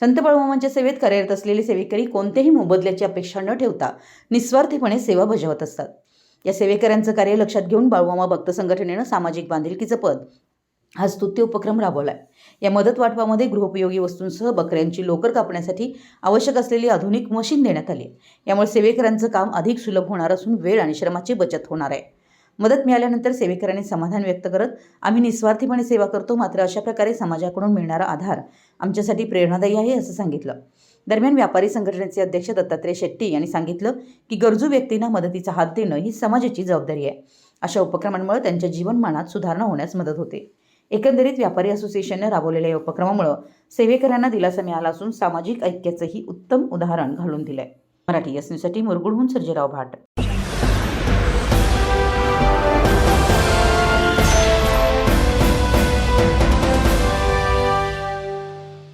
संत बाळूमामांच्या सेवेत कार्यरत असलेले सेवेकरी कोणत्याही मोबदल्याची अपेक्षा न ठेवता निस्वार्थीपणे सेवा बजावत असतात. या सेवेकऱ्यांचं कार्य लक्षात घेऊन बाळूमामा भक्त संघटनेनं सामाजिक बांधिलकीचं पद हा स्तुत्य उपक्रम राबवलाय. या मदत वाटपामध्ये गृहोपयोगी वस्तूंसह बकऱ्यांची लोकर कापण्यासाठी आवश्यक असलेली आधुनिक मशीन देण्यात आली. यामुळे सेवेकरांचं काम अधिक सुलभ होणार असून वेळ आणि श्रमाची बचत होणार आहे. मदत मिळाल्यानंतर सेवेकरांनी समाधान व्यक्त करत, आम्ही निस्वार्थीपणे सेवा करतो, मात्र अशा प्रकारे समाजाकडून मिळणारा आधार आमच्यासाठी प्रेरणादायी आहे असं सांगितलं. दरम्यान व्यापारी संघटनेचे अध्यक्ष दत्तात्रय शेट्टी यांनी सांगितलं की गरजू व्यक्तींना मदतीचा हात देणं ही समाजाची जबाबदारी आहे. अशा उपक्रमांमुळे त्यांच्या जीवनमानात सुधारणा होण्यास मदत होते. एकंदरीत व्यापारी असोसिएशनने राबवलेल्या या उपक्रमामुळे सेवेकरांना दिलासा मिळाला असून सामाजिक ऐक्याचंही उत्तम उदाहरण घालून दिलंय. मराठी न्यूजसाठी मुरगुडहून सर्जेराव भाट.